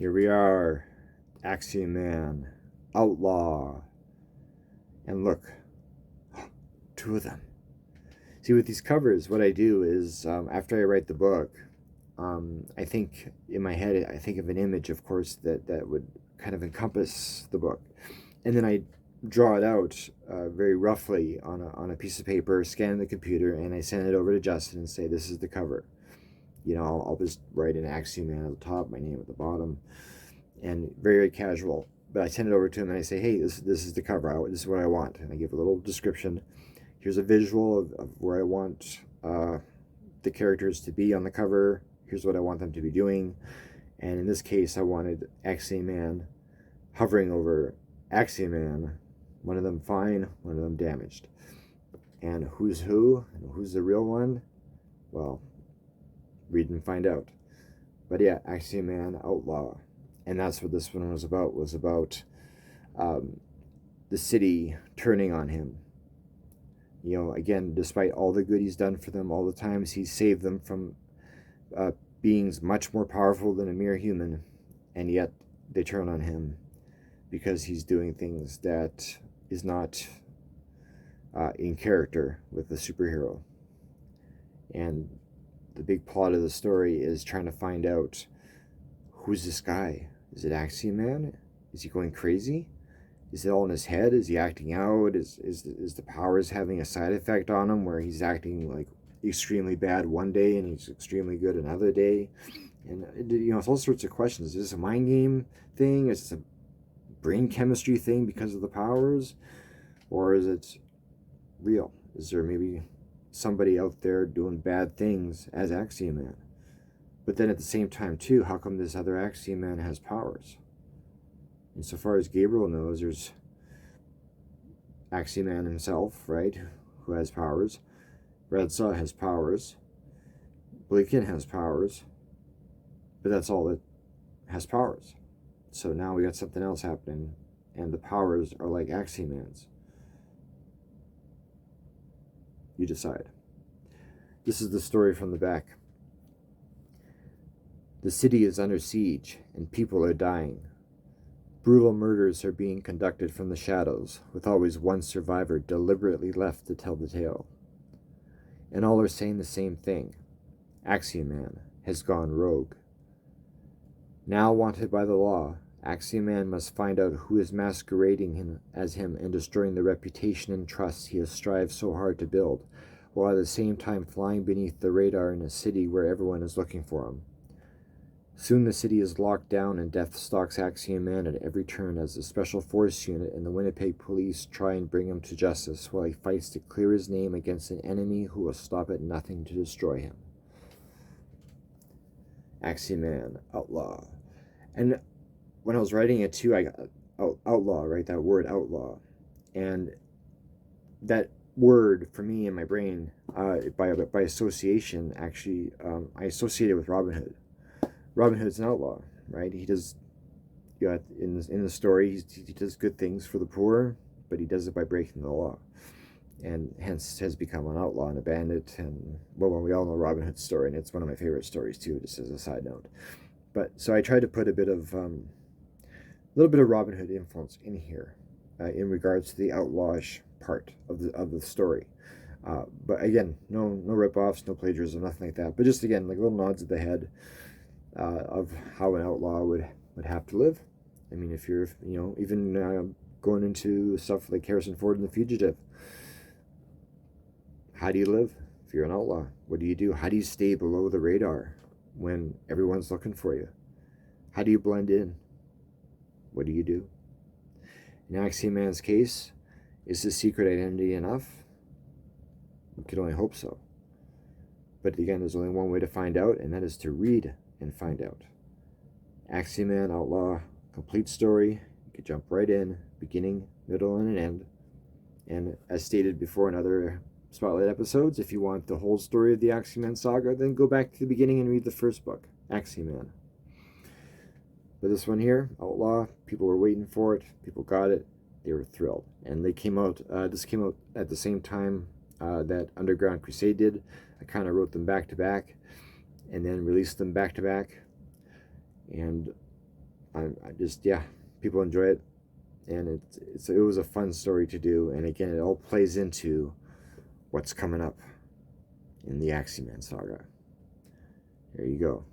Here we are, Axiom-man, Outlaw, and look, two of them. See, with these covers, what I do is, after I write the book, I think in my head, I think of an image, of course, that would kind of encompass the book. And then I draw it out very roughly on a piece of paper, scan the computer, and I send it over to Justin and say, this is the cover. You know, I'll just write an Axiom-man at the top, my name at the bottom, and very, very casual. But I send it over to him and I say, hey, this is the cover. This is what I want. And I give a little description. Here's a visual of where I want the characters to be on the cover. Here's what I want them to be doing. And in this case, I wanted Axiom-man hovering over Axiom-man, one of them fine, one of them damaged. And who's who and who's the real one? Well, read and find out. But yeah, Axiom-man, Outlaw. And that's what this one was about the city turning on him. You know, again, despite all the good he's done for them, all the times he's saved them from beings much more powerful than a mere human, and yet they turn on him because he's doing things that is not in character with the superhero. And the big plot of the story is trying to find out, who's this guy? Is it Axiom-man? Is he going crazy? Is it all in his head? Is he acting out? Is the powers having a side effect on him where he's acting like extremely bad one day and he's extremely good another day? And you know, it's all sorts of questions. Is this a mind game thing? Is this a brain chemistry thing because of the powers? Or is it real? Is there maybe somebody out there doing bad things as Axiom-man? But then at the same time too, how come this other Axiom-man has powers? And so far as Gabriel knows, there's Axiom-man himself, right, who has powers. Redsaw has powers. Bleakin has powers. But that's all that has powers. So now we got something else happening, and the powers are like Axiom-man's. You decide. This is the story from the back. The city is under siege, and people are dying. Brutal murders are being conducted from the shadows, with always one survivor deliberately left to tell the tale. And all are saying the same thing. Axiom-man has gone rogue. Now wanted by the law, Axiom-man must find out who is masquerading him as him and destroying the reputation and trust he has strived so hard to build, while at the same time flying beneath the radar in a city where everyone is looking for him. Soon the city is locked down and death stalks Axiom-man at every turn as the Special Force Unit and the Winnipeg Police try and bring him to justice while he fights to clear his name against an enemy who will stop at nothing to destroy him. Axiom-man, Outlaw. And when I was writing it too, I got outlaw, right? That word outlaw. And that word for me in my brain, by association, actually, I associate it with Robin Hood. Robin Hood's an outlaw, right? He does, you know, in the story, he does good things for the poor, but he does it by breaking the law, and hence has become an outlaw and a bandit. And well, we all know Robin Hood's story, and it's one of my favorite stories too, just as a side note. But so I tried to put a little bit of Robin Hood influence in here, in regards to the outlawish part of the story. But again, no rip-offs, no plagiarism, nothing like that. But just again, like little nods of the head. Of how an outlaw would have to live. I mean, if you're, you know, even going into stuff like Harrison Ford in The Fugitive, how do you live if you're an outlaw? What do you do? How do you stay below the radar when everyone's looking for you? How do you blend in? What do you do? In Axiom-man's case, is his secret identity enough? We could only hope so. But again, there's only one way to find out, and that is to read and find out. Axiom-man, Outlaw, complete story. You could jump right in, beginning, middle, and an end. And as stated before in other Spotlight episodes, if you want the whole story of the Axiom-man saga, then go back to the beginning and read the first book, Axiom-man. But this one here, Outlaw, people were waiting for it. People got it. They were thrilled. And they came out, this came out at the same time that Underground Crusade did. I kind of wrote them back to back and then released them back to back. And I just, yeah, people enjoy it, and it was a fun story to do. And again, it all plays into what's coming up in the Axiom-man saga. There you go.